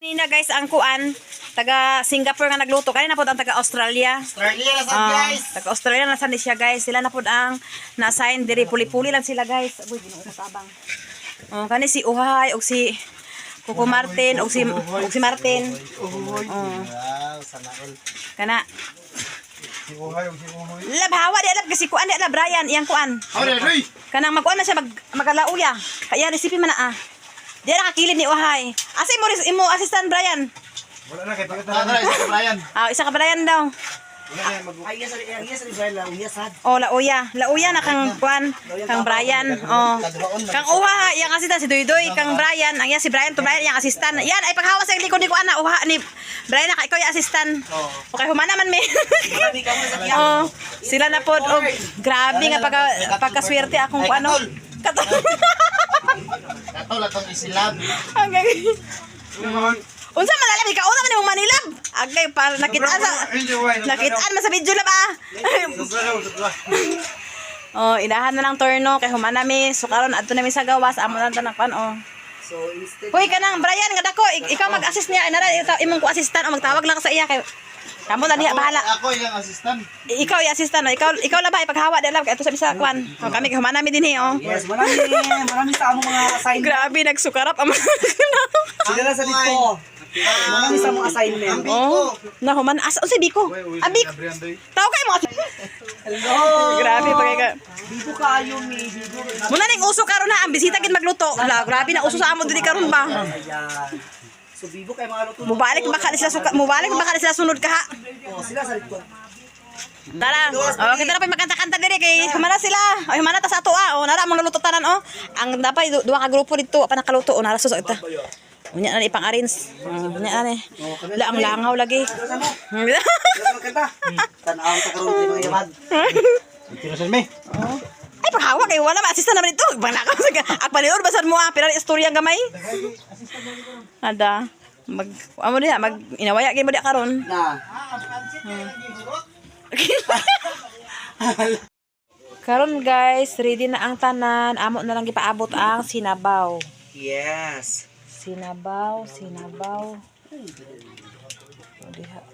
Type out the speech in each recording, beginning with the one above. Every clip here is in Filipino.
Nina guys, ang kuan, taga Singapore nga nagluto. Kanina po ang taga Australia. Australia na sad guys. Taga Australia na sad siya guys. Sila na po ang na-assign diri, puli-puli lang sila guys. Uy, Ginoo ko tabang. Kani si Uhay og si Kuko Martin og si Martin. Wow, sana all. Kana Si Uhay og si Uhoy. lab hawa di lab kasi kuan di lab Brian, iyang kuan. Ore, Roy. Kanang magkuan man siya magalauya. Kaya recipe man na Di nakakilid ni Uhay. Asa imo assistant Brian? Wala na kay pagkatapos. Isa Brian. Isa ka Brian daw. Wala na mag. Ay, yes, Brian lang. Yes, sad. Oh, lauya. Lauya na kang kuan, kang Brian. Oh. Kang Uha, yang assistant si Doydoy, kang Brian, ang yan si Brian to Brian yang assistant. Yan ay paghawa sa likod ni kuan na Uha ni Brian na ikaw yung assistant. Okay, humana man mi. Oh, sila na pod og grabe nga pagkaswerte akong kuan no. Katol atong isilab. Hanggang unsa man alam ikaw una man imong manilab. Agay para nakitaan man sa video lab ah. Oh, inahan na lang turno kay humana mi. So karon adto na mi sa gawas amo na tanang pan oh. So instead Hoy kanang Brian nga dako ikaw mag-assist niya inara imong ko assistant o magtawag lang ka sa iya kay kamo na diha bahala. Ako yung assistant. Ikaw yung assistant no? Ikaw la ba ipaghawa dala kay ato sa bisa kwan. Oh, kami kay humana mi dinhi oh. Yes, marami sa among mga assignment. Grabe nagsukarap ang Sila na sa dito. Marami sa among assignment. Oh, na human as si Biko. Abik. Tao kay mo. Hello. Grabe pagay ka. Bibo kayo mi, bibo. Muna ning uso karon na ang bisita gid magluto. Hala, grabe na uso sa amo diri karon ba. Ayan. So bibo kay mga luto. Mubalik ba ka sila mubalik ba ka sila sunod ka ha. Oh, sila sa dito. Tara. Oh, kita na pa magkanta-kanta diri kay humana sila. Ay humana ta sa ato ah. Oh, nara mong naluto tanan oh. Ang dapat duha ka grupo dito pa nakaluto oh, nara suso ita. Unya na ipang-arrange. Unya na La ang langaw lagi. Sila magkanta. Tan-aw ta karon kay mga yamad. Tirasan mi. Ay paghawa kay wala ma-assistant naman ito. Banakaw sa agpalior basan mo ah. Pero istorya gamay. Ada mag amo diha mag inawaya kay mo diha karon. Na. Karon guys, ready na ang tanan. Amo na lang gipaabot ang sinabaw. Yes. Sinabaw.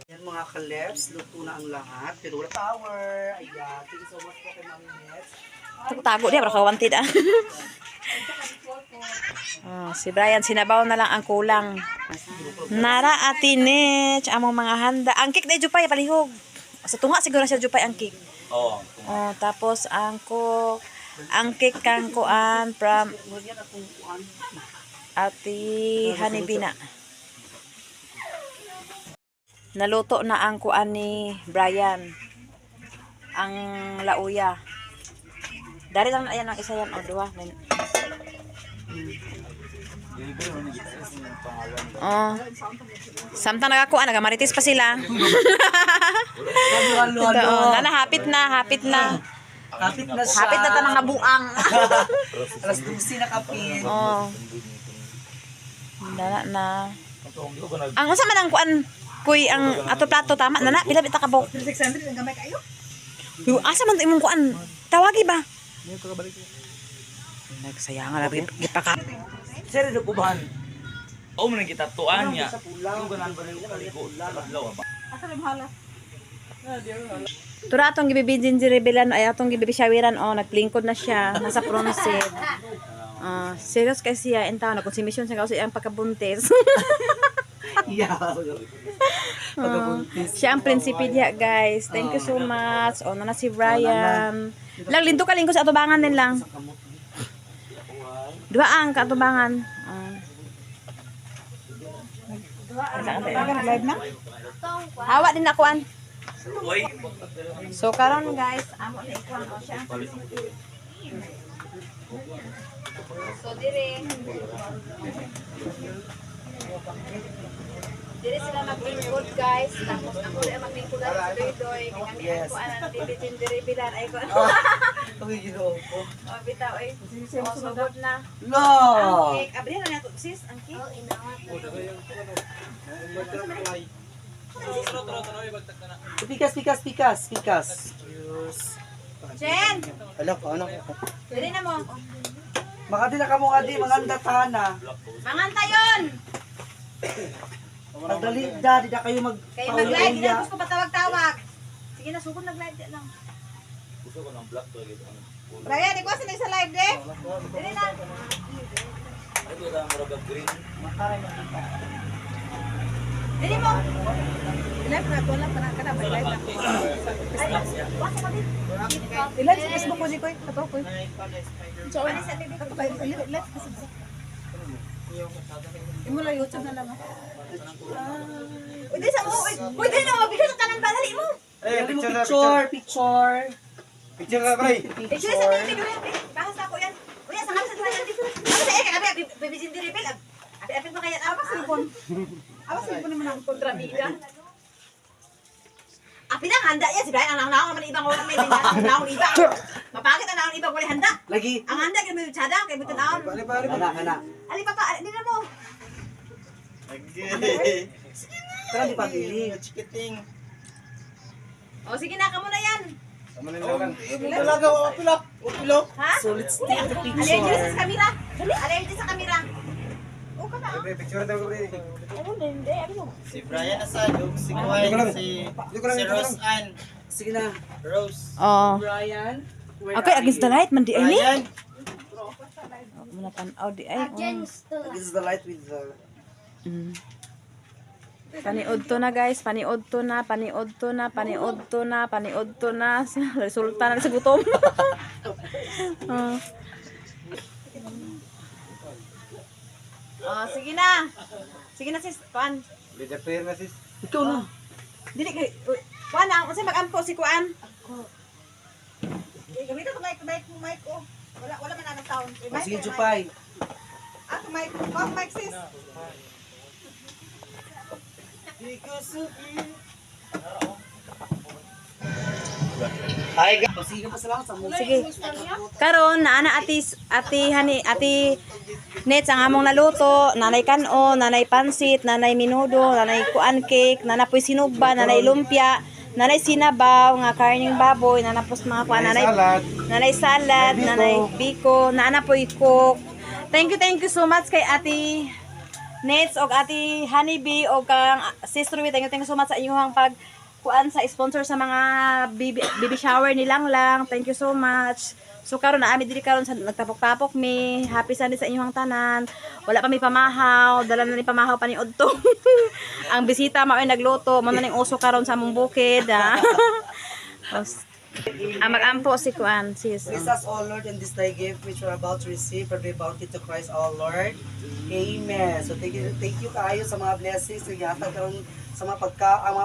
Yan mga kalebs, luto na ang lahat. Pero wala power. Ayan. Thank you so much po kay Mami Nets. Tago diha para kawantid ah. Si Brian sinabaw na lang ang kulang. Nara atinich among mga handa. Ang cake na jupay palihog. Sa tunga siguro siya jupay ang cake. Oh, tapos ang cake kang kuan from Ati Hanibina. Naluto na ang kuan ni Brian. Ang lauya. Dari lang ayan ang isa yan o duha. Oh. Samtang nagakuan, nagamaritis pa sila. Hapit na. Kapit na siya. Hapit na tanang nabuang. Alas 12 na kapit. Oh. Dala na. Ang unsa man ang kuan kuy ang ato plato tama na na pila bita ka bok. 600 ang gamay kayo. Asa man to imong kuan? Tawagi ba? Nagsayang nga lagi gipaka. Sir, do kuban. O mo nang kita tuan niya. Tura atong gibibidin si Rebelan ay atong gibibisyawiran nagplingkod na siya nasa pronsid. Serious kasi siya entaw na konsumisyon sa kasi ang pagkabuntis. Yeah. Siya ang prinsipe diha guys. Thank you so much. Na si Brian. Lang linto ka lingko sa atubangan din lang. Dua ang katubangan. Live na? Hawa din na kuan. So karon guys, amo na ikuan siya ang prinsipe. So dire sila mag-lingkod guys. Tapos ako rin mag-lingkod sa Doydoy. Kami ang kuan ang dibitin dire bilan ay kuan. Uy, ginoo ko. Bitaw ay. Sugod na. No. Ang cake. Abri na nato sis ang cake. Pikas. Jen, Ala, ano? dire na mo. Makadi na kamo adi, manganda tahana. Manganta yon. Pagdali da, di na kayo Kaya mag-live, hindi magpauya. na gusto patawag-tawag. Sige na, sugod nag-live di lang. Gusto ko ng black to gitu. Brian, ikaw sila sa live de. Dili na. Ito na murag green. Dili mo. Live na ko lang ka na mag-live na. Ilan sa Facebook ko ni Koy? Kato Koy. So, ano sa TV ko Koy? Live kasi. Imo lang YouTube na lang. Uy, sa mo. Uy, dili na mabigyan ng kanan ba dali mo. Dali mo picture. Picture ka, pre. Actually, sa TV ko yan. Bahas ako yan. Uy, sa kanila sa tuwayan dito. Ano sa eka, abi, bibisin din reveal. Abi, mo kaya apa silpon. Apa silpon mo ng kontrabida. Abi na handa yan si Brian. Ang naong naman ibang wala may din. Ang naong ibang. Mapangit ang naong ibang wala handa. Lagi. Ang handa kay mo tsada kay buto naon. Kana. Ali pa ali na mo. Tara di pabili. Chikiting. O sige na kamo na yan. Talaga, upilo. Ha? So let's take the Allergy picture. sa kamera. Allergy sa kamera. O ka na. Picture daw, pre. Ano hindi ano. Si Brian Asado, si Kuwain, si Rose Ann. Sige na. Rose. Oh. Brian. where Okay, are against the you? light man di ay ni. Brian. Muna tan-aw di ay. This is the light with the... Paniod to na guys, paniod to na. Resulta na sa gutom. Sige na. Sige na sis, Kuan. Bida prayer na, sis. Ikaw na. Dili kay Kuan na, kasi mag-ampo si Kuan. Gamitin ko mic ko. Wala man ang sound. Sige, Jupay. Mic sis. Hi, guys. Sige pa sa lang sa mga. Sige. Karon naana ati Net ang among naluto, nanay kanon, nanay pansit, nanay minudo, nanay kuan cake, nanapoy sinugba, nanay lumpia, nanay sinabaw, nga karning baboy, nanapos mga kuan, nanay salad, nanay biko, nanapoy cook. Thank you so much kay Ati Nets og Ati Honeybee og kang Sister Ruby. Thank you so much sa inyong pag kuan sa sponsor sa mga baby shower ni Lang. Thank you so much. So karon na ami diri karon sa nagtapok-tapok mi. Happy Sunday sa inyong tanan. Wala pa mi pamahaw, dala na ni pamahaw pa ni Udto. Ang bisita mao ay nagluto, mo na ning uso karon sa among bukid. Mag-ampo si kuan sis. Bless us, O Lord, in this thy gift which we are about to receive for the bounty to Christ, our Lord. Amen. So thank you kaayo sa mga blessings na gihatag karon sa mga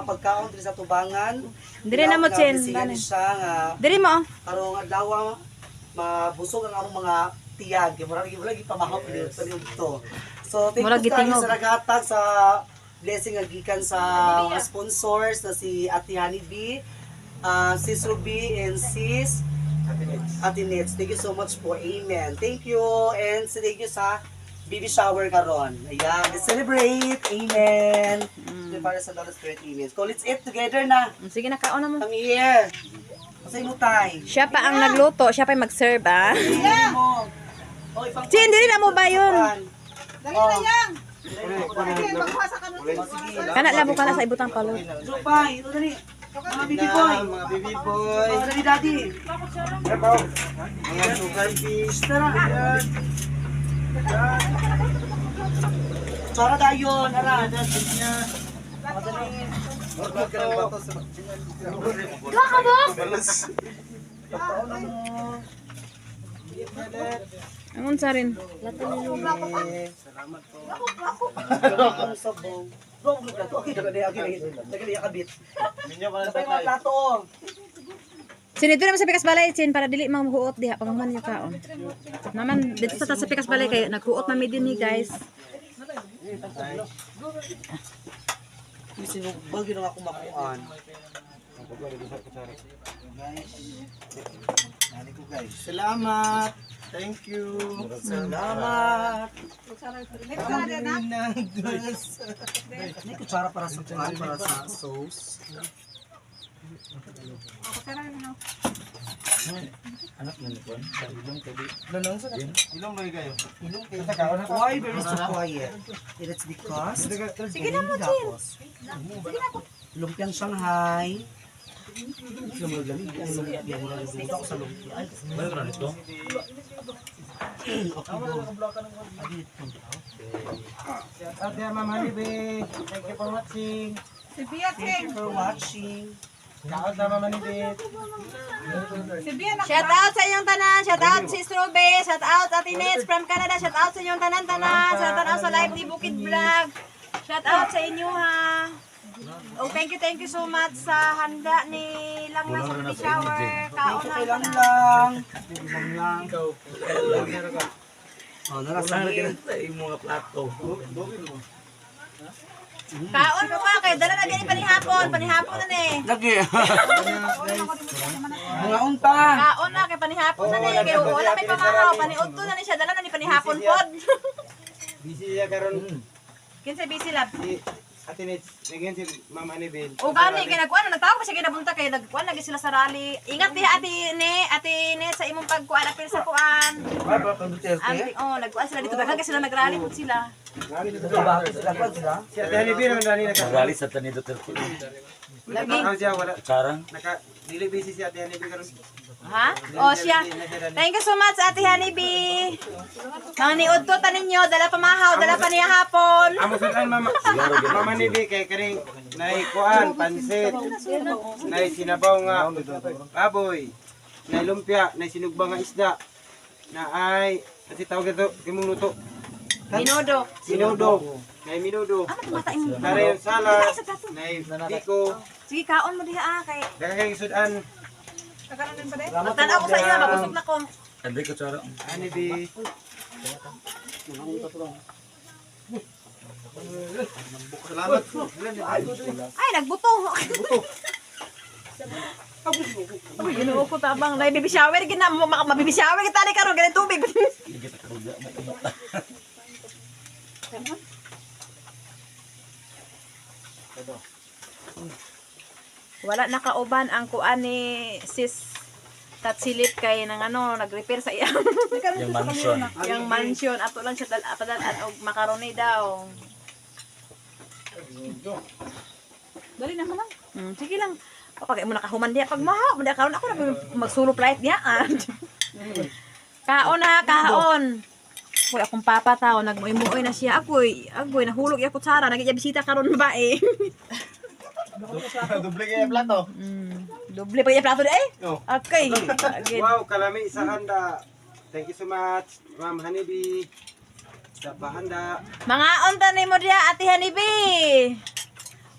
pagkaon diri sa tubangan. Diri na mo Chen. Siya nga Diri mo. karong adlaw mabusog ang among mga tiyag. Murag pamahaw dito. So thank Murag you kaayo gitingog. sa naghatag sa blessing nga gikan sa mga sponsors na si Ate Honeybee, Sis Ruby and Sis Ate Nets. Thank you so much po. Amen. Thank you. And thank you sa baby shower karon. Ayan. Let's celebrate. Amen. Para sa Lord Spirit. Amen. So let's eat together na. Sige na kaon na mo. Come here. Masay mo tay. Siya pa ang nagluto, siya pa yung mag-serve ah. Chin, dili na mo ba yun? Dali na yan. Kana labo ka na sa ibutang palo. Jupay. Ito dali. Mga baby boy. Mga baby boy. Oh, dali daddy. Mga sugar fish. Tara. Tsara dayon. Ara. Huwag ka ng bato sa... Ang unsa rin. Salamat po. Ang sabaw. Okay, dagali yakabit. Minyo ka lang Sabay mga plato. Sinito naman sa Pikas Balay, Chin, para dili mang huot diha pagman yung kaon. Naman dito sa Pikas Balay kay naghuot mami din ni guys. Sinugbag yun ang ako makuhaan. Salamat. Thank you. Salamat. Salamat. May kutsara para sa kuhaan, para sa sauce. Anak na nito. Ilong tabi. Ilong ba kayo? Why very so quiet? It's because Sige na mo, Chin. lumpiang Shanghai. Lumpia ako sa lumpia. Ano ka nito? Ate Ma'am Hanibi, thank you for watching. Thank you for watching. Kaon sa Ma'am Hanibi. Shout out sa inyong tanan. Shout out si Strobe. Shout out Ate Nets from Canada. Shout out sa inyong tanan-tanan. Shout out sa live ni Bukid Vlog. Shout out sa inyo ha. Oh, thank you so much sa handa ni Langla sa baby shower. Kaon na. Kailan lang. Ilang lang. Oh, narasagin. Mga plato. Kaon mo ka kay dala na gani panihapon na ni. Lagi. Mga unta. Kaon na kay panihapon na ni. Kay wala may pamahaw, paniudto na ni siya dala na ni panihapon pod. Busy siya karon. Kinsa busy lab. Si Ate Nets, nagyan si Ma'am Hanibi. O gani kay nagkuan nagtawag pa siya kinabunta kay nagkuan lagi sila sa rally. Ingat di ate ne sa imong pagkuan apil sa kuan. Anti nagkuan sila dito daghan kasi sila nagrally pud sila. Si Ate Hanibi naman dali Magali sa tanido terko. Lagi. siya, wala. Karang. Dili busy si Ate Hanibi karon. Ha? O siya. Thank you so much Ate Hanibi. Mga niudto ta ninyo dala pamahaw, dala pa niya hapon. Amo sudan Ma'am Hanibi kay kaning nay kuan pansit. Nay sinabaw nga baboy. Nay lumpia, nay sinugba nga isda. Na ay kasi tawag ito imong luto. Minudo. Minudo. Nay minudo. Ano mataing? Nay salad. Nay biko. Sige kaon mo diha kay Daghang sudan. Magtanaw ko sa iyo, mabusog na ko. Andre ko tsara. Hanibi. Salamat po. Ay, nagbuto. Uy, inuo ko tabang. Nay, baby shower. Mabibi shower. Kita ni karon ganun tubig. Hindi kita karuga mo kumata. Wala nakauban ang kuan ni sis Tatsilip kay nang nag-repair sa iya. Yung mansion. Yung mansion. Ato lang siya padalaan og macaroni daw. Dali naman lang. Sige lang. Kapag mo nakahuman diya pag maha, manda karon ako magsulo flight diya. Kaon na, kaon. Hoy akong papa tao nagmuoy na siya. Agoy nahulog ya kutsara, nagiya bisita karon babae. Doble kaya plato. Doble pa iya plato di ay? Oh. Okay. Again. Wow, kalami sa handa. Thank you so much, Ma'am Hanibi. Sa pahanda. Mga unta ni mo diya Ate Hanibi.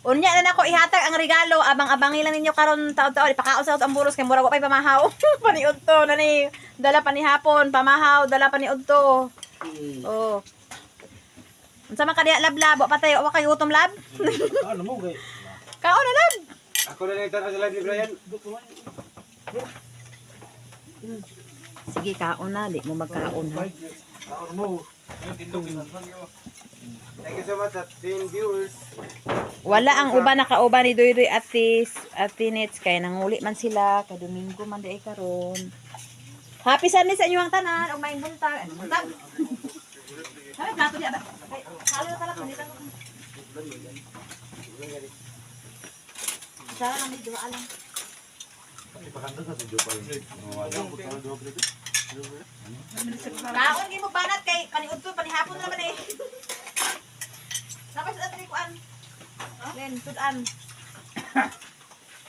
Unya na nako ihatag ang regalo abang-abangi lang ninyo karon taon-taon ipakaon sa ang buros kay murag wa pay pamahaw. Paniudto na ni dala pa ni hapon pamahaw dala pa ni udto. Oh. Unsa man kadiya lab-lab wa patay wa kay utom lab? Ano mo gay? Kaon na lab. Ako na lang sa live ni Brian. Sige kaon na di mo magkaon ha. Ako mo. Thank you so much sa 10 viewers. Wala ang uban nakauban ni Doy Ate Nets kay nanguli man sila kay Domingo man di ay karon. Happy Sunday sa inyo ang tanan og maayong buntag. Buntag. Ay plato diya ba? Ay, halo na pala kundi lang. Sara lang dito alam. Kaon gi mo banat kay paniudto panihapon naman eh. Tapos at kuan. Len tudan.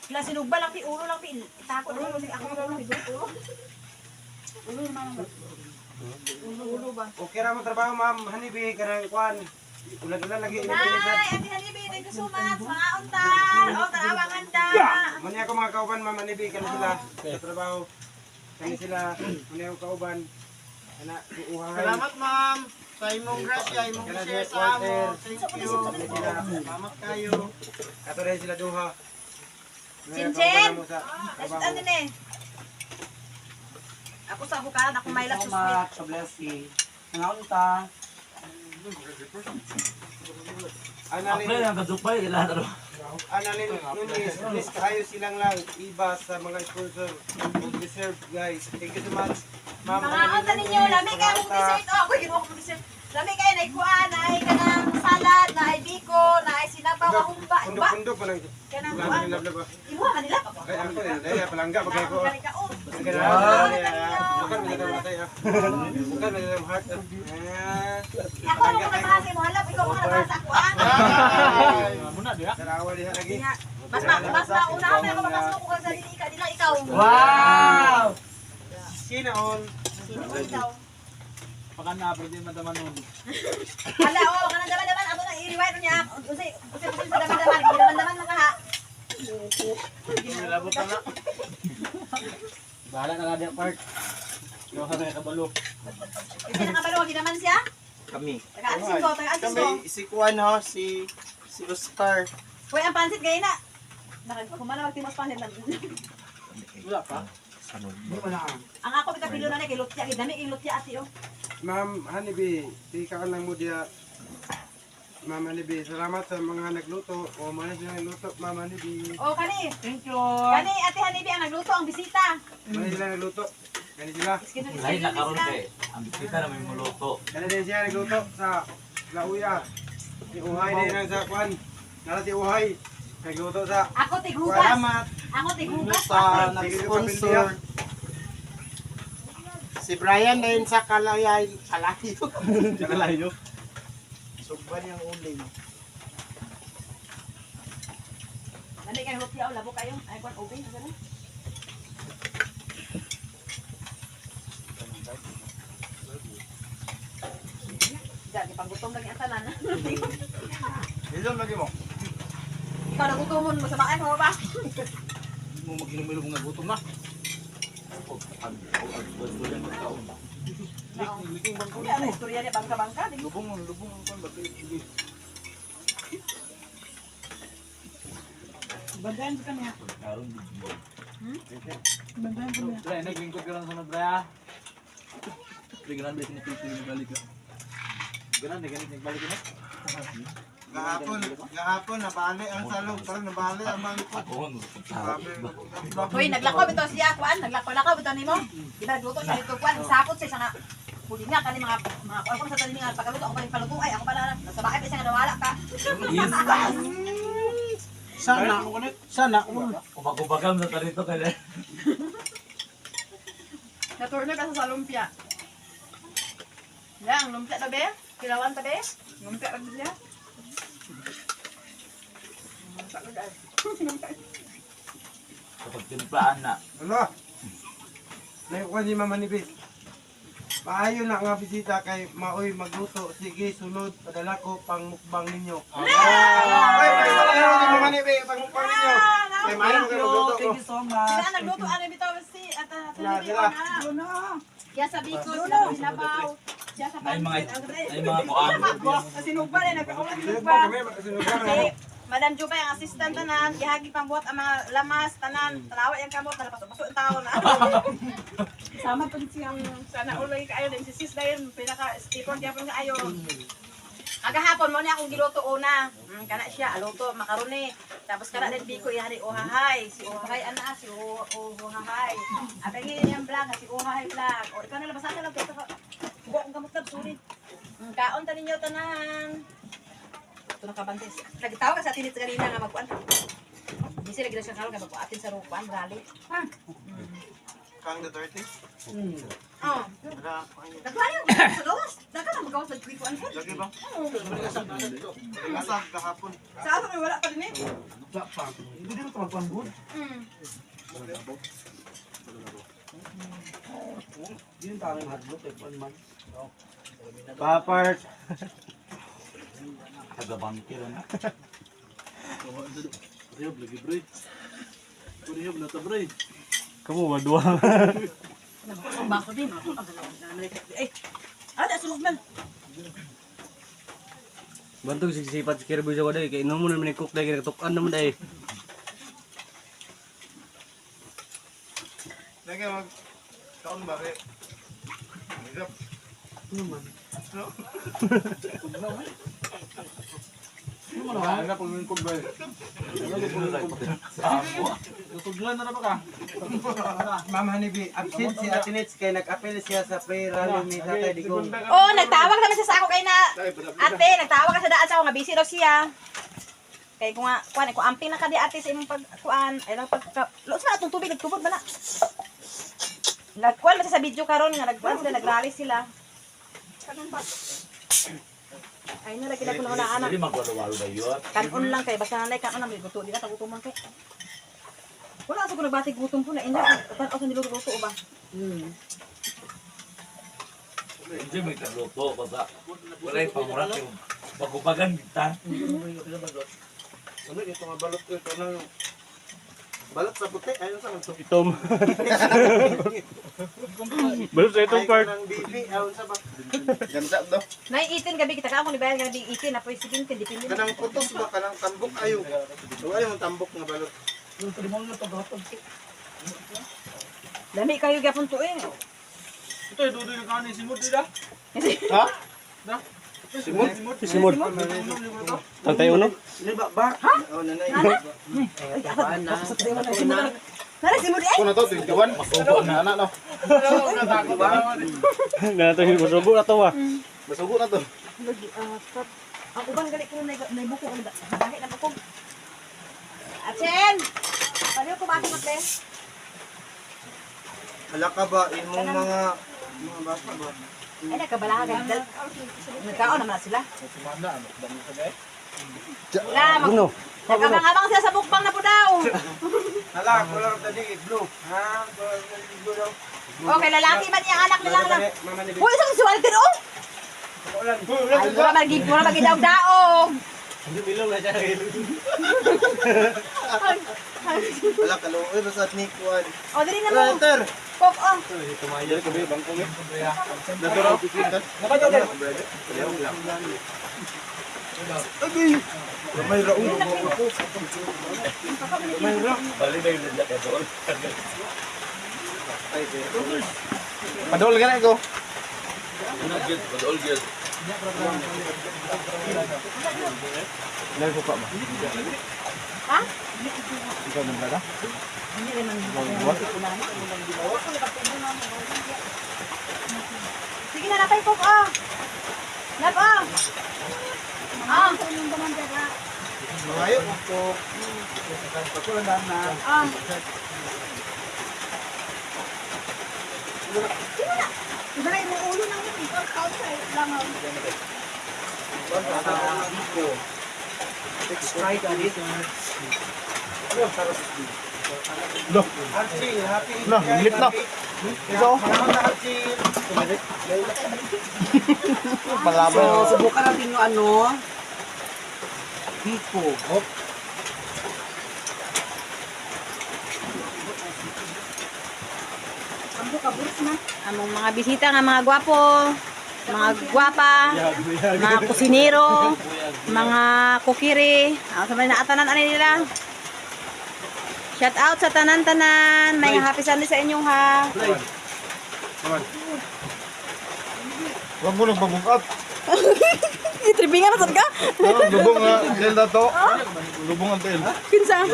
La sinugba lang pi ulo lang pi itako ulo ni ako ulo ni ulo. Ulo man. Ulo ba? Okay ra mo trabaho Ma'am Hanibi kanang kuan. Ulan-ulan lagi init. Nay, Ate Hanibi, thank you so much. Mga unta. O tanawang handa. Mani ako mga kauban Ma'am Hanibi kan sila sa trabaho. Kani sila mani ako kauban. Ana uuhay. Salamat ma'am sa imong grasya, imong Kana share sa sa amo. water. Thank you. Salamat kayo. Ato rin sila duha. Chinchin. Mo sa Ano trabaho. din eh. Ako sa bukaran, ako may love So to sweet. much, a blessing. Mga unta. Ana Ako lang kadupay lahat ano. Analin Nunes, please kayo silang lang iba sa mga sponsor of deserve guys. Thank you so much. Ma'am Mga unta ninyo, lami kayo kung dessert. Oh, ako ginawa kong dessert. Lami kayo na ikuan, na ay kanang salad, na ay biko, na ay sinabaw, humba. Ba? Pundok-pundok pa lang. Kanang Lang kuan. nilab ba? Imuha ka nila. Kay ako din, dahil palangga pagay ko. Galing ka, oh. Bukan mo na matay ah. Bukan mo na heart. Ako ang mga nabasa mo, halap, ikaw ang mga nabasa ako, ah. Tarawa diha lagi. Mas maunahan na ako magkasuko ko sa sarili ka, di lang ikaw. Wow! Sino on? Sino mo ikaw? Pakana, pero di madaman nun. Hala, oh, kanang daman-daman, ako na i-rewind niya. Usay sa daman-daman, daman-daman na ka ha. Nilabot na na. Bahala na nga diya part. Yung ka na kabalo. Kasi nakabalo, ginaman siya. Kami. Taga-ansin ko, taga-ansin ko. Kami si Kuan ho, si Oscar. Uy, ang pansit gaya na. Kumala magtimos pansit lang. Wala pa? Ang ako pagkapilo na kay Lutya, kay dami kay Lutya ati oh. Ma'am Hanibi, di ka lang mo diya. Ma'am Hanibi, salamat sa mga nagluto. O mga sila nagluto, Ma'am Hanibi. Oh, kani. Thank you. Kani, Ate Hanibi ang nagluto, ang bisita. Mga sila nagluto. Kani sila. Lain na karon kay. Ang bisita na may muluto. Kani din siya nagluto sa Lauya. Si Uhay din ang sa Kuan. Nara si Uhay. Nagluto sa Ako tigugas. Salamat. Ako tigugas. Sa nag-sponsor. Si Brian din sa Kalayan. Kalayo. Kalayo. Sobrang yung uling. Dami kay Lutya, oh, labo kayo. Ay, kwan, open, ganun. Jadi panggutom lagi ang tanan. Ilom lagi mo. Ikaw nagutomon mo sa makan mo ba? Mo mag-ilom-ilom nga gutom na. Ano istorya niya bangka-bangka? Di mo. Lubong ang kon bagay. Bandayan ka niya. Karon di. Bandayan ka niya. Dre, naglingkod ka lang sa Dre. Tingnan ba ni Tito ni balik ka. Ganan ganit ni balik na. Gahapon, nabali ang salong. Parang nabali ang mangkot. Ako Uy, naglakaw bitaw siya, kwan. Naglakaw bitaw nimo. Ginagluto siya dito, kwan. Sapot siya nga. Huli nga kani mga kwan sa tali nga pagkaluto ako pa paluto ay ako pala sa bahay pa siya nga nawala ka. Sana. Ubag-ubagam sa tarito kaya. Naturno ka sa lumpia. Yang lumpia tabe? Kilawan tabe? Lumpia ra siya. Kapag timplaan na. Ano? Naikuha si Mama Nibi. Paayo na nga bisita kay Maoy magluto. Sige, sunod. Padala ko pang mukbang ninyo. Ay, pagkakalayo ni Mama Nibi. Pang mukbang ninyo. Kay Maoy magluto ko. Thank you so much. Sila nagluto ano bitaw si at Sila. na. Kaya sabi ko sila sinabaw. Siya sa Ay mga pansit. ay mga kuan. Kasi nugba rin nagkaulan Sinugba nugba. kami. Sinugba Si kami. Madam Juba ang assistant tanan, gihagi pang buhat ang mga lamas tanan. Tanawa yang kamot na paso ang tao na. Sama pa siyang Sana ulay kaayo din si sis dayon pinaka stipon gyapon nga ayo. Agahapon mo ni akong giluto una. Kana siya aluto makaroni. Tapos kana din biko ihari uhahay. Si uhahay ana si uhahay. Abay niyang vlog si uhahay vlog. O ikaw na labasan lang to. Buok ang gamot tab sulit. Kaon ta ninyo tanan. Ito nakabantes. Nagtawa ka sa tinit kanina nga magkuan. Di sila gila siya karon nga magkuatin sa rupan gali. Kang the 30? Oh. Ada. Naglayo sa gawas. Dagan na magawas nagkuan ko. Lagi ba? Nasa gahapon. Sa ato may wala pa din eh. Hindi din ito magpambud. Hindi yung parang hardlock eh. Man. Papart. Taga-bangkir na. Riyab lagi bro. Riyab na ta bro. Kamu wadwa. Ang bako din. Eh. Ada sunod man. Bantog sisipat si Kirby sa waday kay inom mo naman ni cook dahil kinatukan naman dahil. Lagi mag kaon ba re? Hirap. Wala pag mingkog ba? Tutuglan na ba ka? Ma'am Hanibi, absent si Ate Nets kaya nag-appeal siya sa prayer rally ni Tatay Digong. Oh, nagtawag naman siya sa ako kay na. Ate, nagtawag ka sa daan sa ako nga busy daw siya. Kay ko nga kuan ko amping na kadi ate sa imong pagkuan. Ay lang pag lo sa atong tubig nagtubod ba na. Nagkuan ba siya sa video karon nga nagkuan sila nagrally sila. Ay na lagi ko na anak. Hindi magwalo-walo ba yun? Kanon lang kay basta nanay kanon lang gusto di na tagutuman kay. Wala sa ko nagbati gutom ko na inyo tan o sa niluto ba. Hindi may kaluto ko sa wala yung pamurat yung bagubagan kita. Ano ito nga balot ko ito ng balot sa puti ayun sa ito. Itom. Balot sa itong part. Ng bibi ayun sa ba. Ganda daw. Nay itin gabi kita ka mo ni bayan gabi itin na pwede sige depende. Kanang putos ba kanang tambok ayo. Wala yung tambok nga balot. Lami kayo gyapon to eh. Ito yung dudo yung kanin simod nila. Ha? Simod. Simod. Tantay uno. Ini ba? Ha? Oh nanay. Nara si mo di ay. Kung na to, 21. Masubo na anak no. Nato yung masugo na to ah. Masubo na to. Ang uban gali ko na buko ang dahil na buko. Achen. Paliw ko ba mate? Hala ka ba imong mga bata ba? Ay nagkabalahan dal. Nagkaon naman sila. Wala mag. Uno. Nagabang-abang sila sa bukbang na po daw. Hala, color tadi blue. Ha? Blue daw. Okay, lalaki ba niya anak nila lang? Mama ni Uy, isang suwal din oh. Ay, mura magidaog-daog. Hala kaluoy ba sa ni kuan. O, dili na mo. Enter. Kok, oh. Tumayal ka ba bangko ni? Naturo. May raon mo. Bali na yung nila kaya doon. Padol ka na ko. Padol gil. Lagi ko pa ba? Ha? Ikaw nang brada? Hindi rin man. Sige na, napay Kok, oh. Nap, oh. Ah. Mayo ko. Pakulan na. Ah. Iba na yung ulo ng ikaw lang. Strike on it. Lo. Archie, happy. No, lip na. Ikaw. Archie. Panglaban. So, subukan natin yung ano. Biko. Among mga bisita nga mga gwapo, mga gwapa, mga kusinero, mga kukiri. Ako sa mga naatanan ani nila. Shout out sa tanan-tanan. May happy Sunday sa inyong ha. Wag mo nang pabungkat. Itribingan na sad ka? Lubong nga del dato. Lubong ang del. Kinsa?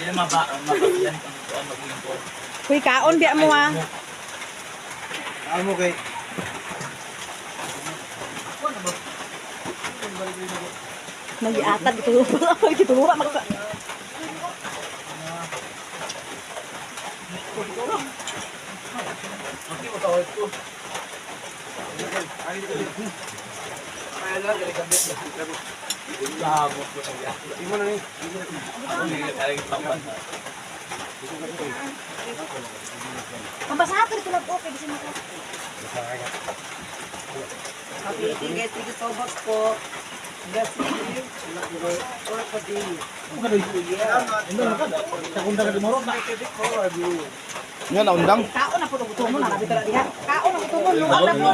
Yan mababyan ang magiging ko. Kuy kaon biya mo ha. Amo kay Nag-iatad ito. Kitulura magka. Hindi mo tawag ko. Labo ko na yan. imo na ni. Ako hindi ka talagang tamad. Mabasahan ko dito lang okay kasi maka. Okay, guys, thank you so much po. Bless you. Or pa din. Nga naundang. Kaon na po gusto mo na nabi tala diha. Kaon na gusto mo luan na po.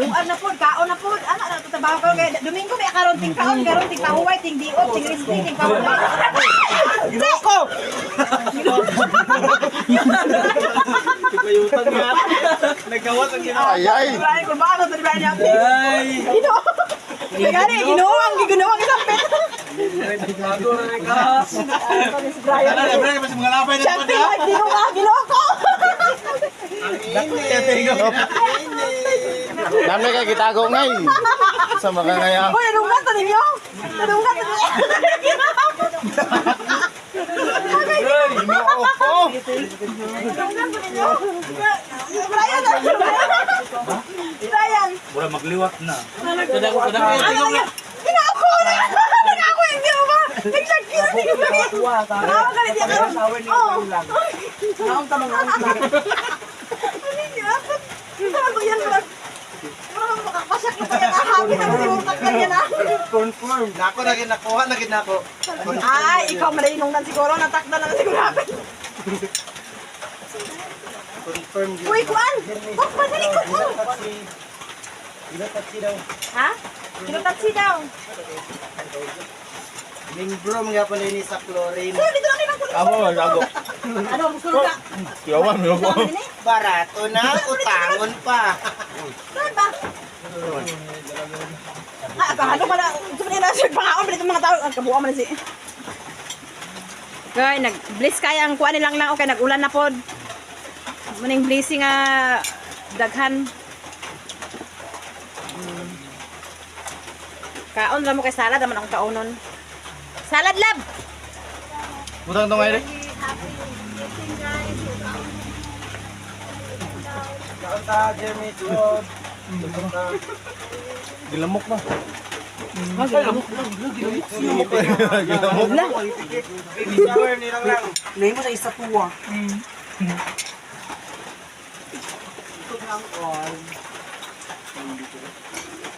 Luan na po, kaon na po. Ana na to trabaho ko kay Domingo may karon ting kaon, karon ting pahuway, ting diot, ting crispy, ting pahuway. Loko. Payutan nga. Nagkawat ang ginawa. Ay ay. Ay, kurbano sa diba niya? Ay. Ito. Gani, ginuwang isang pet. Bago na rin ka. Si Brian. Ano, Bray, mas mga lapay na Siyempre, ginuwa ko. Dami ka gitago ngay. Sa mga ngaya. Uy, nadunggat na ninyo. Nadunggat na ninyo. Ginoo ko. Brian. Brian. Mura magliwat na. Ginako hindi mo ba? Nag-shakira, hindi mo ba? Tawag ka rin diyan. Oo. Naon ta mga Ano niya? Tawag ko yan, bro. Parang makakasyak na pa yan. Happy na masimutak ka yan, ah. Confirm. Nako na ginakuha na ginako. Ay, ikaw malainungdan siguro. Natakda na siguro. Confirm yun. Uy, kuan! Huwag pa nalikod mo! Ginatasi daw. Ha? Kinutatsi daw. Ning bro nga pala ini sa chlorine. Sir, dito lang ibang Amo, gago. Ano, musulog ka? Yawan mo ko. Saan din eh? Barato na, utangon pa. Saan ba? Ah, kahalo pala. Gusto mo nila, sir, pangaon pa dito mga tao. Ang kabuha mo na si... Kaya, nag-bliss kaya ang kuha nilang lang. Okay, nag-ulan na pod. Maning blessing nga daghan. Kaon ra mo kay salad naman akong kaonon. Salad lab. Butang tong ay. Kaunta, Jeremy, Claude. Gilamok na. Gilamok na. Picture nilang lang. Nay mo sa isa tuwa.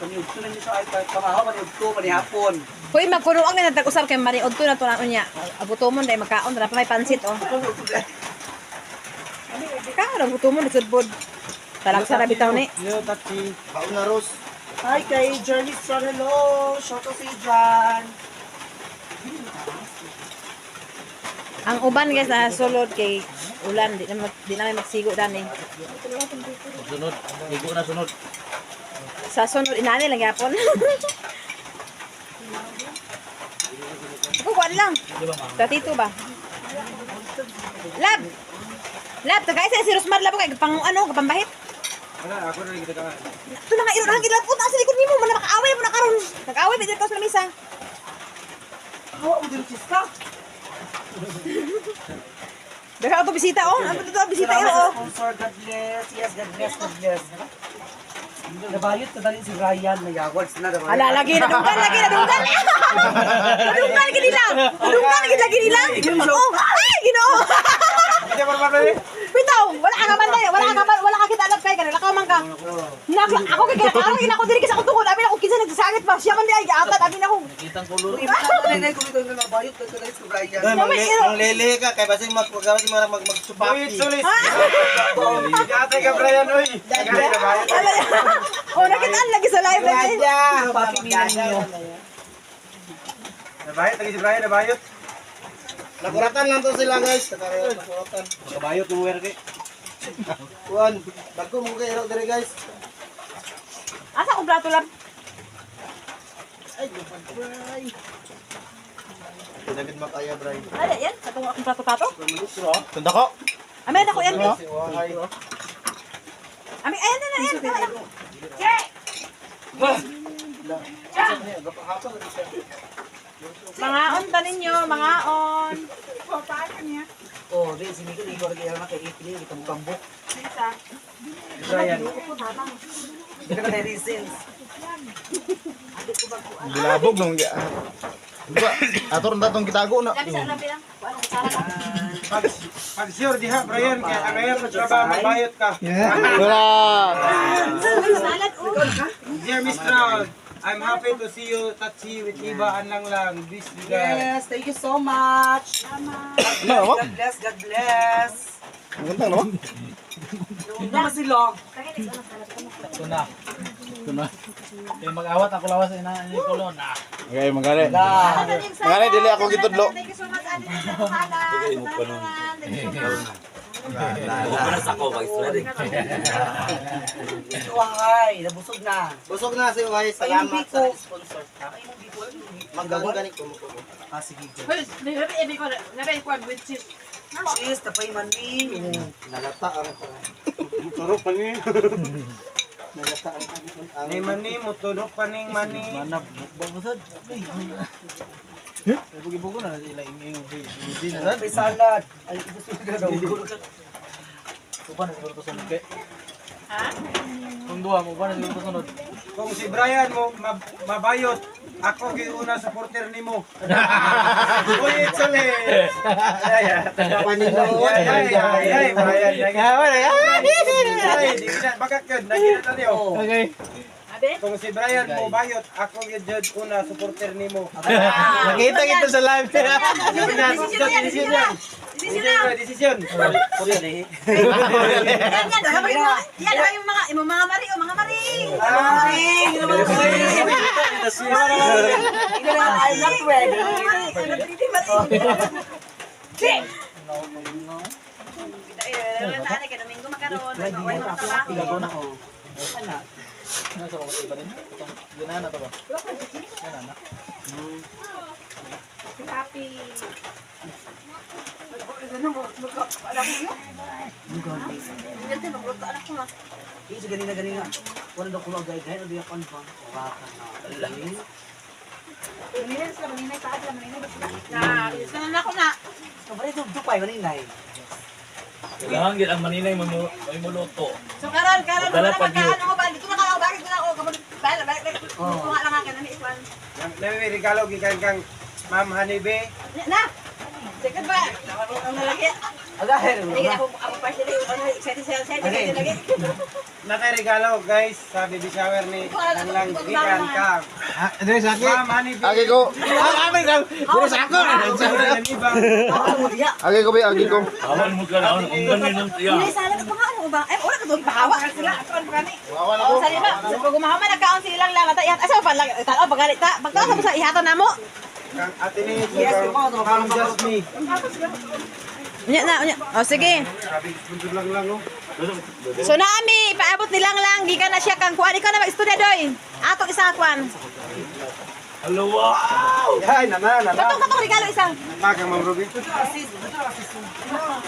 Paniud ko lang sa iPad. Kamahaw, paniud ko, panihapon. Hoy, magpuno ang nagtag-usap kay Mariod to na tunan niya. Abutomon dai magkaon ra pa may pansit oh. Ka ra abutomon sudbod. Talag sa bitaw ni. Yo, Tachi. Kauna Rose. Hi kay Journey Strong, hello! Shout out sa dyan. Ang uban guys na sulod kay ulan di na may magsigo dani. Sunod. Igo na sunod. Sa sunod inani lang yapon. Ako kuan lang. Tatito ba? Lab. Lab, tagay sa si Rosmar labo kay pang ano, kapambahit. Wala, ako na kita ka. Ito na nga iro lang gilapot sa likod nimo man makaaway mo na karon. Nag-away bidir ka sa lamisa. Hawa mo din siska. Daka to bisita oh. Ano to bisita iro oh. Sponsor, God bless. Yes, God bless, God bless. Nabayot ka dali si Ryan na yawads na. Ala lagi na dunggan. Nadunggan lagi nila. Nadunggan lagi nila. Oh, ay Ginoo. Hindi mo naman rin. Bitaw, wala ka kita alam kay kanila ka man ka. Ako kay kinakaroon ako diri kasi ako tukod. Abi na ko kinsa nagsasagit pa. Siya man di ay gaatan abi na ko. Kitang kulo. Nanay ko dito na nabayot ka dali si Ryan. Ang lele ka, kay basing magsupapi. Sulit. Yatay ka, Brian, oy. Oh, nakitaan lagi sa live eh. Papi ninyo. Nabayot, lagi si Brian, nabayot. Nakuratan lang to sila, guys. Nakuratan. Kabayot yung werke. Kuan, bago mo kayo dire, guys. Asa kong plato lab? Pinagid makaya, Brian. Ala yan, katong akong plato. Tanda ko. Amen ako yan. Si Wahay. Amen ayan na yan. Mangaon ta ninyo, mangaon. Oh, di si Miko igor kay na kay ipili itong kambok. Brian. Hindi ka na reasons. Bilabog nung Diba, ator na tong kitago na. Labi lang. Pag sure diha, Brian, kaya ang ngayon magtrabaho, magbayot ka. Wala. Salad oh. Dear Miss Proud, I'm happy to see you, Tachi, with Iba, Anlang lang, this Yes, thank you so much. Ano? God bless, God bless. Ang ganda, no? Hindi na sila. Ito na. Kaya mag-awat ako lawas na ni Colon. Okay, magari. Ah. Magari, dili ako gitudlo. Thank you so much, Ate. Thank you so much. Bukas ako, mag-istorya rin. Ito ay, nabusog na. Busog na si Uway. Salamat sa sponsor. Magdagang ganit ko mo. Ah, sige. Hoy, nabi ko with cheese. Cheese, tapay mani. Nalata ang turok pa niya. Nalata ang ni mani mo turok pa ning mani. Manap, bangusad. Bugi-bugo na sila inging hindi na sad. May salad. Ay, gusto ko daw. Uban na siguro to sunod kay. Ha? Kung duha mo uban na siguro to sunod. Kung si Brian mo mabayot, ako giuna supporter nimo. Uy, tsole. Panilo. Ay, Brian. Ay, di na bakakad nakita niyo. Okay. Abi? Kung si Brian mo bayot, ako gyud una supporter nimo. Nakita kita sa live. Desisyon yan. Desisyon. Yan ay yung mga mari, mga mari. I'm not ready. Nasa ko iba din. Itong ginana to ba? Ginana. Happy. Isa ganina. Wala daw kulo gay-gay. Ano diya kon ba? Waka na. Sanan ako na. Kabali ito, dupay, maninay. Kailangan gid ang maninay may muluto. So karon Dala wala pa magkaan ako ba? Dito na ka bakit na ako balik. Kuha lang akin ani ikwan. May regalo gikan kang Ma'am Hanibe. Na. Second ba? Ang lalaki. Agahir. Hindi ako pa sila ano excited lagi. Nakay regalo guys sa baby shower ni lang gikan kang Dre sa akin. Ma'am Hanibe. Agi ko. Amin ka. Dre sa ako. Agi ko ba? Agi ko. Awan mo ka na ang ganun siya. Hindi sala ka pa ano ba? Wala ka doon pahawa sila. Ako kani. Wawan ako. Oh, sali ba? Pag gumahaman nagkaon silang lang ata asa pa lang tao pagalit ta. Pagtawa mo sa ihaton namo. Kang ate ni Ma'am Jasmine. Unya. Oh sige. Sabi buntud lang oh. So naami ipaabot nilang lang gikan na siya kang kuan ikaw na mag-istorya doy. Ato isa kuan. Hello, wow! Ay, nana. Katong regalo isa. Magang Ma'am Ruby.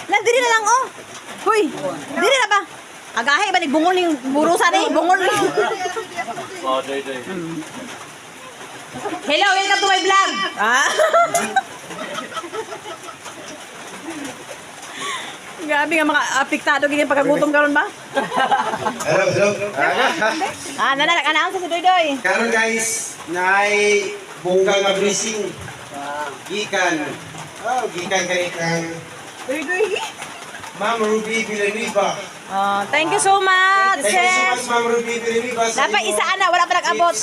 Lang diri na lang oh. Hoy, diri na ba? Agahe ba ni bungol ning burusa ni bungol. Oh, day. Hello, welcome to my vlog. Ah. Grabe nga mga apektado gini pagkagutom karon ba? Hello. Nag-announce si Doydoy. Karon guys, naay bunggal nga blessing. Gikan. Gikan kay kang Doydoy. Ma'am Ruby Villanueva. Thank you so much, Thank you so sir. much, Ma'am Ruby Villanueva. Napa isa na, wala pa nag-abot.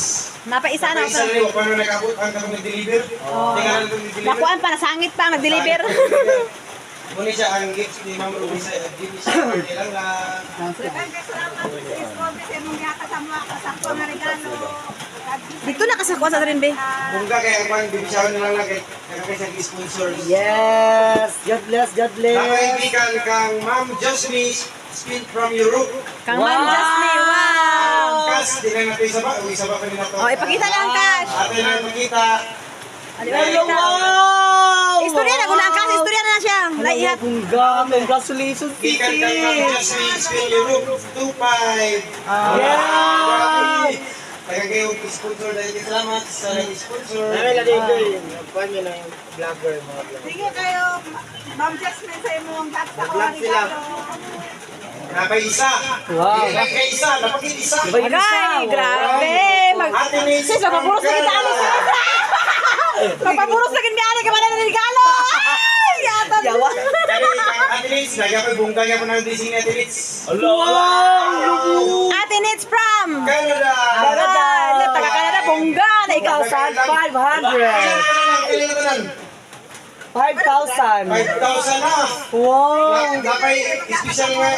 Napa isa na. Isa rin, paano nag-abot ang kang nag-deliver? Tingnan nung nag-deliver. Nakuan pa nasangit pa nag-deliver. Muna siya ang gift ni Ma'am Ruby sa gift siya. Kailang na... Dito na kasakwa sa rin be. Bungga kaya ang bibisyawan na lang na kay sa sponsor. Yes! God bless, God bless. Nakaibigan kang Ma'am Jasmine Spin from Europe. Kang Ma'am Jasmine, wow. Ang cash, di na natin isa ba? O isa ba pa nila to? Oh, ipakita na ang cash. Atin na ipakita. Wow! Istorya na guna ang cash, istorya na siya. Laihat. Congratulations, Gikan Titi! kang Ma'am Jasmine Spin Europe 2.5. Yeah! Taga kayo sponsor dahil salamat sa sponsor. Sige kayo, Ma'am Jasmine sa imong gasta ko Vlog sila. Napay isa. Wow. Napay isa. Napakit isa. Agay, grabe. Ate Nate, Sis, magpapuros na kita ani sis. Magpapuros na kita ani kamana na regalo. Ay, yatan. Yawa! Ate Nate, lagyan ko bungga niya po ng dressing ni Ate Nate. Hello! Ate Nits from Canada! Canada. Taga Canada, bongga na ikaw. 5,500! 5,000! 5,000 na. Wow! Napay special nga.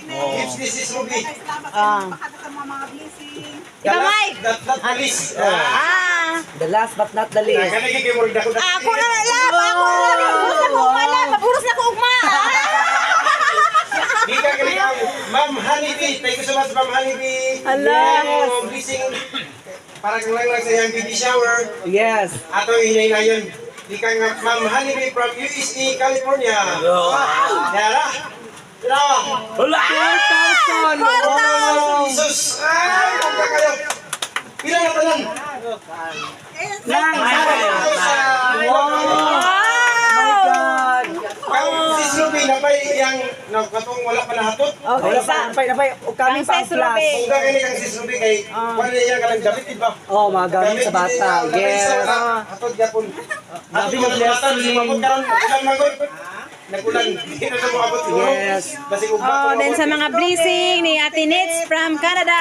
Gift this is Ruby. Pakata sa mga blessing. Ikaw, Mike. That police. The last but not the least. Kanigay kayo mo rin ako. Ako na lab. Ako na lab. Maburos na ko ugma. Maburos na ko ugma. Ma'am Honeybee. Thank you so much, Ma'am Honeybee. Ala. Yung blessing. Parang lang sa iyang baby shower. Yes. Ato hinay na yun. Ika nga, Ma'am Honeybee from USA, California. Yara. Yara. 4,000. Oh, Jesus. Ay, kumpa kayo. Ilan na tanan? God. Kang sis Ruby, napay yang katong wala pa nahatot. Okay, isa. Napay. O kami Ang pa size Ruby. plus. Kung kani kang sis Ruby kay wala niya kalang damit ba? Oh, mga gamit sa bata. Yes. Atod gyapon. Abi mo blessing. Sumabot karon ulan magod. Nagulan. Hindi na mo abot siguro. Yes. Basig ugma. Oh, then sa mga blessing ni Ate Nits from Canada.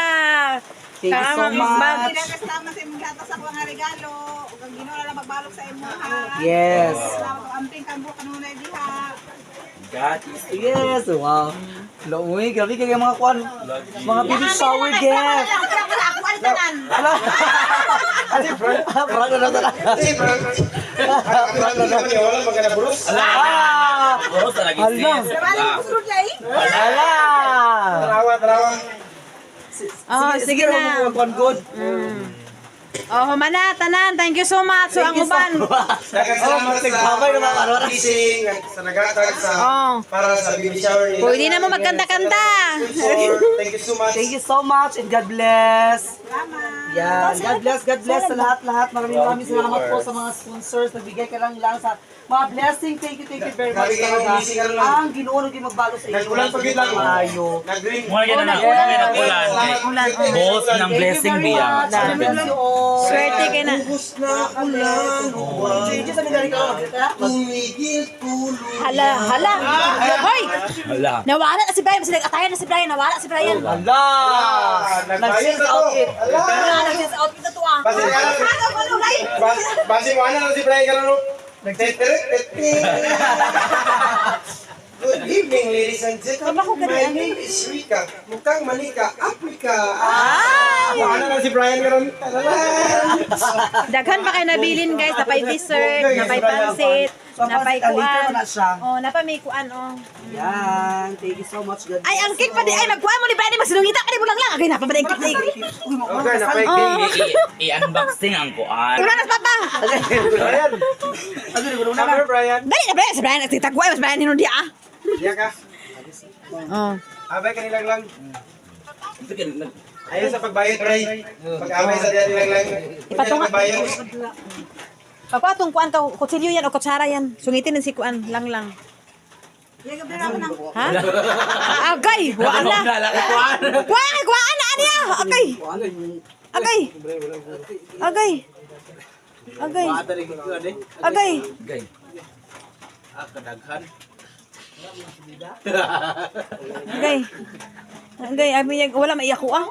Thank you so Hindi much. na kasama sa imong gatas ako nga regalo. Ug ang Ginoo lang magbalok sa imo ha. Yes. Salamat ang amping kambo kanunay diha. Yes. Wow. Uy, grabe kayo mga kwan. Mga baby shower gift. Ako ang tanan. Ate Frank. Parang na talaga. Ate Frank. Frank na naman yung wala magana burus. Ah! Boros lagi Hala. Sabali ko sulod lay. Hala. Tarawa. Oh, sige na. Kwan good. Oh, humana, tanan. Thank you so much. So, ang uban. Salamat sa blessing sa nagatag sa Oh. para sa baby shower nila. Pwede na mo magkanta-kanta. Thank you so much. Thank you so much and God bless. Salamat. Yan. God bless sa lahat-lahat. Maraming salamat po sa mga sponsors. Nagbigay ka lang sa mga blessing. Thank you very much. Grabe kayo, blessing ka lang. Ang Ginoo nang magbalo sa inyo. Nagkulang pagit lang. Maayo. Nag-green. Mga ganun na Yes. kami nakulan. Boss ng blessing biya. God bless you all. Swerte kayo na. Ubus na ulan. Changes sa mga ikaw. Tumigil tuloy. Hala, hala. Hoy! Wala. Nawala na si Brian. Mas nag-atayan na si Brian. Nawala si Brian. Hala! Nagbayad Nag-sales na to. outfit. Ala. Nag-sales outfit na to ah. Basi ka lang. Ano ko lay? Basi mo ano si Brian ka lang. Good evening, ladies and gentlemen. My name is Rika. Mukhang manika, Africa. Ano na si Brian ka rin? Daghan pa kayo nabilin guys. Napay dessert, napay pansit, napay kuan. Oh, napay may kuan oh. Yan. Thank you so much. God Ay, ang cake pa di. Ay, magkuhan mo ni Brian. Magsinungita ka ni bulang lang. Agay, napabalik ang cake. Okay, napay Oh. I-unboxing ang kuan. Una na, papa. Brian. Number Brian. Dali na, Brian. Si Brian, nagtitagway. Mas Brian, hinundi ah. Diya ka. Oh. Abay kanilang lang. Ayun sa pagbayad, Brian. Pag-amay sa diyan lang. Ipatunga. Pagbayad. Pagkatong kuan ka, kutsilyo yan o kutsara yan. Sungitin din si kuan, lang. Ha? Agay, wala na. Kuan na niya. Agay. Agay. Agay. Agay. Agay. Gay. Agay. Agay, wala maiyak ko ah.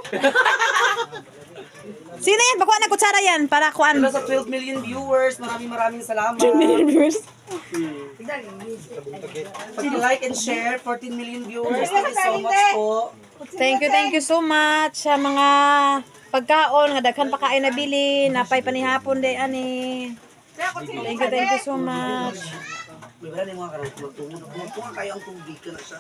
Sino yan? Bakuan na kutsara yan para kuan. Sa 12 million viewers, maraming salamat. 10 million viewers. Pag-like and share, 14 million viewers. Thank you so much po. Thank you so much sa mga pagkaon nga daghan pa kaay nabili, napay panihapon day ani. Thank you so much. May wala na yung mga karang magtungo. Magtungo kayo ang tubig ka na siya.